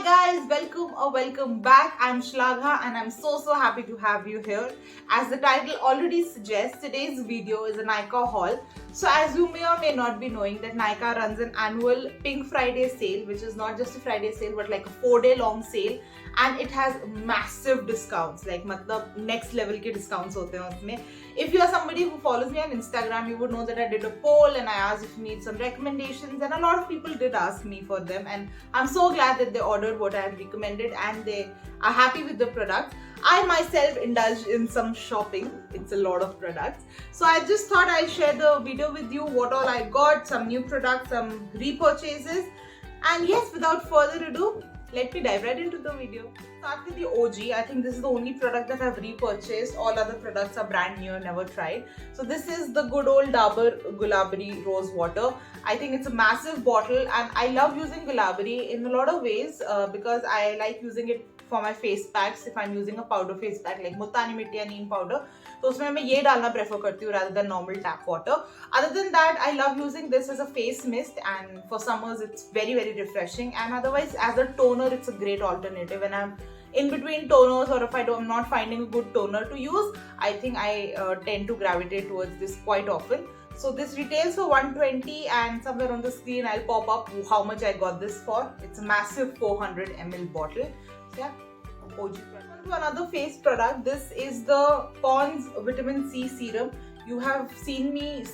guys, welcome back. I'm Shlagha and I'm so happy to have you here. As the title already suggests, today's video is a Nykaa haul. So as you may or may not be knowing that Nykaa runs an annual Pink Friday sale, which is not just a Friday sale but like a 4-day long sale, and it has massive discounts, like matlab next level ke discounts hote hain usme. If you are somebody who follows me on Instagram, you would know that I did a poll and I asked if you need some recommendations, and a lot of people did ask me for them, and I'm so glad that they ordered what I have recommended and they are happy with the product. I myself indulged in some shopping. It's a lot of products. So I just thought I'd share the video with you, what all I got, some new products, some repurchases. And yes, without further ado, let me dive right into the video. Start with the OG. I think this is the only product that I've repurchased. All other products are brand new, never tried. So this is the good old Dabur Gulabari Rose Water. I think it's a massive bottle and I love using Gulabari in a lot of ways because I like using it for my face packs. If I'm using a powder face pack like Multani Mitti या neem powder, तो उसमें मैं ये डालना prefer करती हूँ rather than normal tap water. Other than that, I love using this as a face mist, and for summers it's very refreshing. And otherwise, as a toner, it's a great alternative. When I'm in between toners, or if I'm not finding a good toner to use, I think I tend to gravitate towards this quite often. So this retails for 120, and somewhere on the screen I'll pop up how much I got this for. It's a massive 400 ml bottle. So yeah, OG. On to another face product. This is the Pond's Vitamin C Serum. You have seen me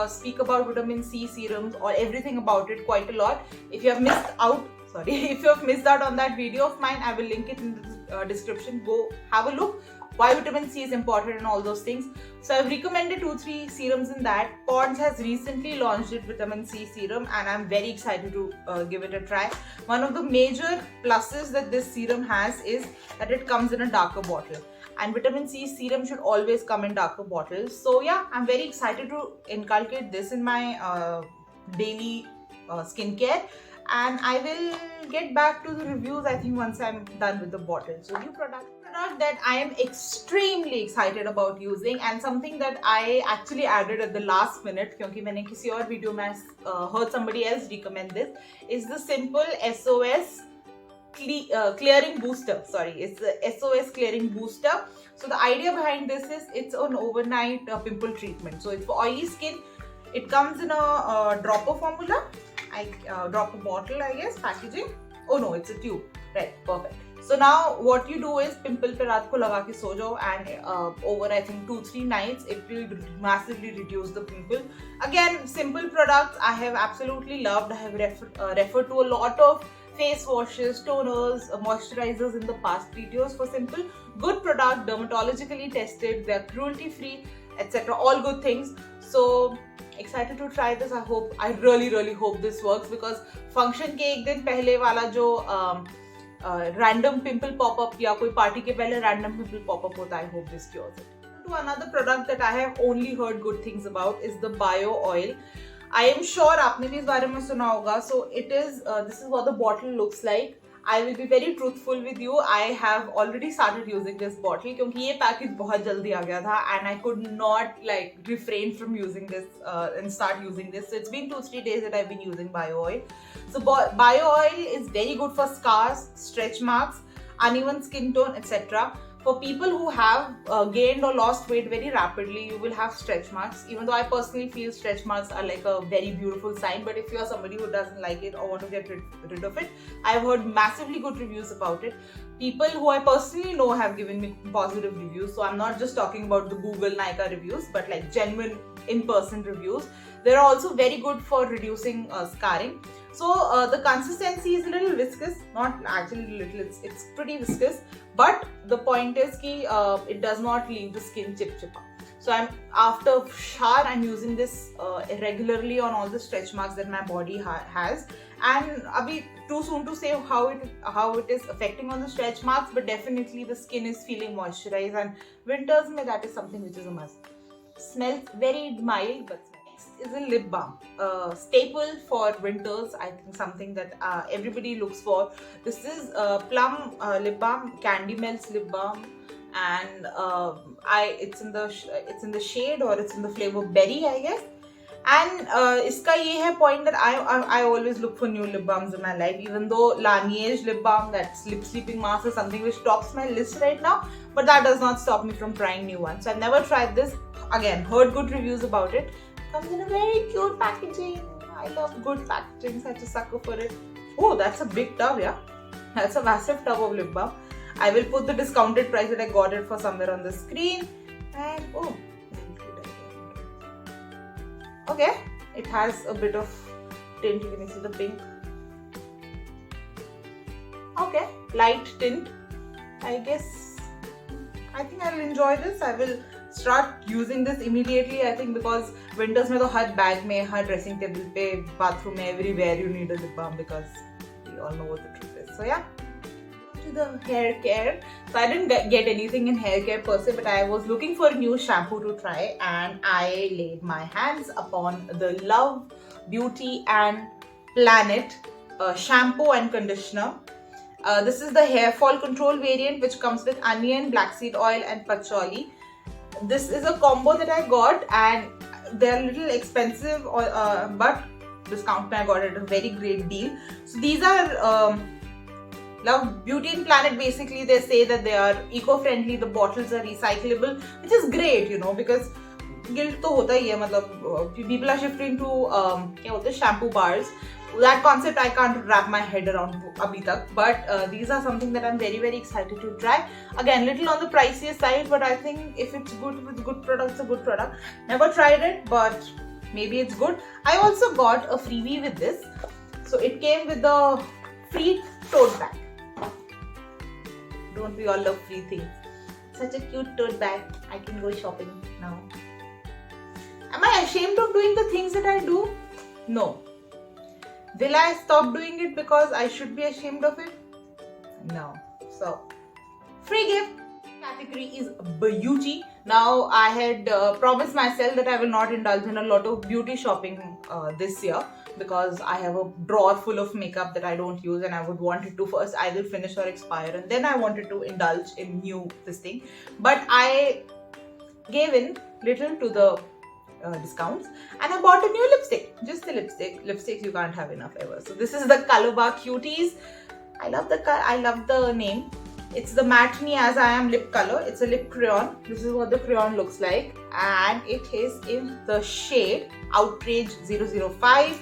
speak about vitamin C serums or everything about it quite a lot. If you have missed out, if you have missed out on that video of mine, I will link it in the description. Go have a look. Why vitamin C is important and all those things. So I've recommended 2-3 serums in that. Ponds has recently launched its vitamin C serum and I'm very excited to give it a try. One of the major pluses that this serum has is that it comes in a darker bottle. And vitamin C serum should always come in darker bottles. So yeah, I'm very excited to inculcate this in my daily skincare. And I will get back to the reviews, I think, once I'm done with the bottle. So new product that I am extremely excited about using, and something that I actually added at the last minute because मैंने किसी और video में heard somebody else recommend this, is the Simple SOS Clearing Booster. It's the SOS Clearing Booster. So the idea behind this is it's an overnight pimple treatment. So it's for oily skin. It comes in a dropper formula. I drop a bottle, I guess, packaging. Oh no, it's a tube. Right, perfect. So now what you do is pimple पे रात को लगा के सो जाओ, and over I think 2-3 nights it will massively reduce the pimple. Again, simple products I have absolutely loved. I have referred to a lot of face washes, toners, moisturizers in the past videos for Simple. Good product, dermatologically tested, they're cruelty free, etc. All good things. So excited to try this. I really hope this works, because function के एक दिन पहले वाला जो random pimple pop-up या कोई party के पहले random pimple pop-up होता, I hope this cures it. To another product that I have only heard good things about is the Bio Oil. I am sure आपने भी इस बारे में सुना होगा. So it is, this is what the bottle looks like. I will be very truthful with you. I have already started using this bottle क्योंकि ये package बहुत जल्दी आ गया था and I could not like refrain from using this and start using this. So it's been 2-3 days that I've been using Bio Oil. So Bio Oil is very good for scars, stretch marks, uneven skin tone, etc. For people who have gained or lost weight very rapidly, you will have stretch marks. Even though I personally feel stretch marks are like a very beautiful sign, but if you are somebody who doesn't like it or want to get rid of it, I've heard massively good reviews about it. People who I personally know have given me positive reviews. So I'm not just talking about the Google Nykaa reviews, but like genuine in-person reviews. They're also very good for reducing scarring. So the consistency is a little viscous, not actually little, it's pretty viscous. But the point is that it does not leave the skin chip-chippa. So after shower, I'm using this regularly on all the stretch marks that my body has. And abhi too soon to say how it is affecting on the stretch marks, but definitely the skin is feeling moisturized. And winters mein that is something which is a must. Smells very mild, but next is a lip balm. Staple for winters, I think something that everybody looks for. This is Plum lip balm, Candy Melts lip balm, and it's in the shade, or it's in the flavor berry, I guess. And इसका ये है point that I always look for new lip balms in my life, even though Laneige lip balm, that's lip sleeping mask, is something which tops my list right now, but that does not stop me from trying new ones. So I've never tried this. Again, heard good reviews about it. Comes in a very cute packaging. I love good packaging, such a sucker for it. Oh, that's a big tub, yeah. That's a massive tub of lip balm. I will put the discounted price that I got it for somewhere on the screen. And oh, okay, it has a bit of tint. You can see the pink. Okay, light tint. I think I'll enjoy this. I will start using this immediately. I think because winters में तो हर bag में, हर dressing table पे, bathroom में, everywhere you need a lip balm, because we all know what the truth is. So yeah. To the hair care. So I didn't get anything in hair care per se, but I was looking for a new shampoo to try, and I laid my hands upon the Love Beauty and Planet shampoo and conditioner. This is the hair fall control variant, which comes with onion, black seed oil and patchouli. This is a combo that I got, and they're a little expensive, but discount I got it at a very great deal. So these are Love Beauty and Planet. Basically, they say that they are eco-friendly. The bottles are recyclable, which is great, you know, because guilt तो होता ही है, मतलब people are shifting to क्या होता है, shampoo bars. That concept I can't wrap my head around abhi tak, but these are something that I'm very, very excited to try. Again, little on the pricier side, but I think if it's good product, it's a good product. Never tried it, but maybe it's good. I also got a freebie with this. So it came with the free tote bag. Don't we all love free things? Such a cute tote bag. I can go shopping now. Am I ashamed of doing the things that I do? No. Will I stop doing it because I should be ashamed of it? No. So, free gift category is beauty. Now, I had promised myself that I will not indulge in a lot of beauty shopping this year, because I have a drawer full of makeup that I don't use, and I would want it to first either finish or expire, and then I wanted to indulge in new this thing. But I gave in little to the discounts, and I bought a new lipstick. Just the lipstick. Lipsticks you can't have enough ever. So this is the Color Bar Cuties. I love the name. It's the Matte Me As I Am lip color. It's a lip crayon. This is what the crayon looks like, and it is in the shade Outrage 005.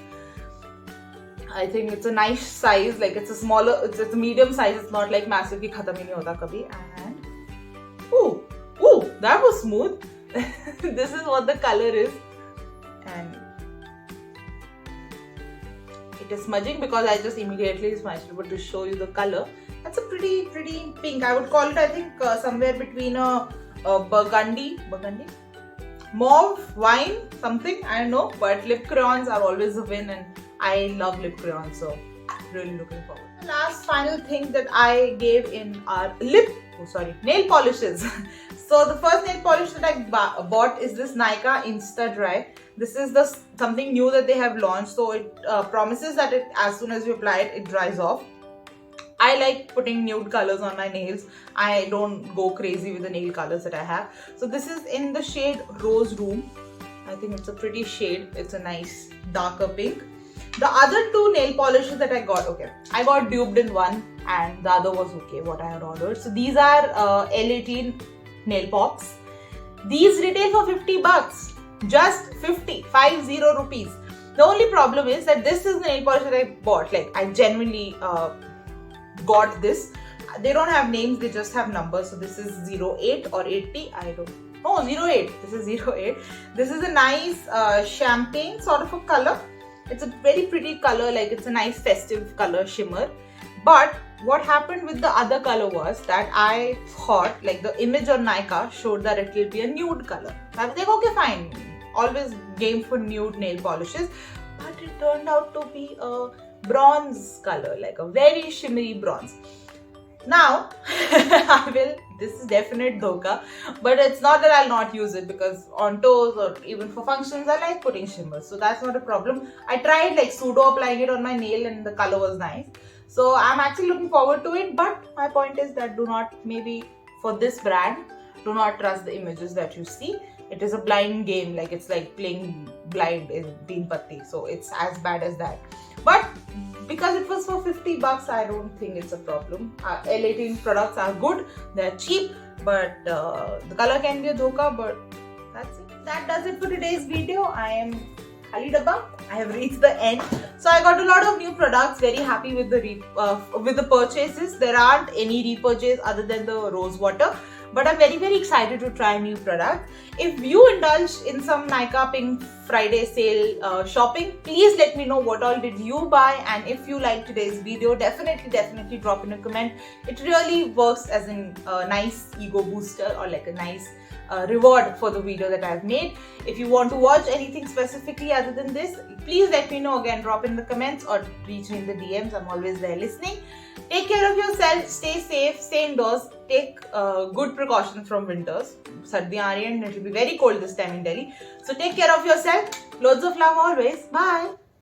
I think it's a nice size. Like it's a medium size. It's not like massive ki khatam hi nahi hota kabhi. And ooh, that was smooth. This is what the color is, and it is smudging because I just immediately smudged it. But to show you the color, that's a pretty pink. I would call it, I think, somewhere between a burgundy, mauve, wine, something. I don't know. But lip crayons are always a win, and I love lip crayons, so really looking forward. The last final thing that I gave in our nail polishes. So the first nail polish that I bought is this Nykaa Insta Dry. This is something new that they have launched. So it promises that as soon as you apply it, it dries off. I like putting nude colors on my nails. I don't go crazy with the nail colors that I have. So this is in the shade Rose Room. I think it's a pretty shade. It's a nice darker pink. The other two nail polishes that I got, I got duped in one, and the other was what I had ordered. So these are L18 nail pops. These retail for 50 bucks. Just 50 rupees. The only problem is that this is the nail polish that I bought. Like, I genuinely got this. They don't have names, they just have numbers. So this is 08 or 80. I don't know. 08. This is 08. This is a nice champagne sort of a color. It's a very pretty color, like it's a nice festive color shimmer. But what happened with the other color was that I thought, like, the image on Nykaa showed that it will be a nude color. I was like, okay, fine. Always game for nude nail polishes. But it turned out to be a bronze color, like a very shimmery bronze. Now, this is definite dhoka, but it's not that I'll not use it, because on toes or even for functions, I like putting shimmers. So that's not a problem. I tried like pseudo applying it on my nail, and the color was nice. So I'm actually looking forward to it, but my point is that maybe for this brand, do not trust the images that you see. it is a blind game. Like it's like playing blind in Teen Patti. So it's as bad as that. But because it was for $50, I don't think it's a problem. L18 products are good. They're cheap, but the color can be a dhoka. But that's it. That does it for today's video. I am Khali Dabba. I have reached the end. So I got a lot of new products. Very happy with the purchases. There aren't any repurchase other than the rose water. But I'm very excited to try new products. If you indulge in some Nykaa Pink Friday sale shopping, please let me know what all did you buy, and if you like today's video, definitely drop in a comment. It really works as a nice ego booster or like a nice reward for the video that I've made. If you want to watch anything specifically other than this, please let me know. Again, drop in the comments or reach me in the DMs. I'm always there listening. Take care of yourself, stay safe, stay indoors, take good precautions from winters. Sardiyan aa rahi and it will be very cold this time in Delhi. So take care of yourself. Loads of love always. Bye.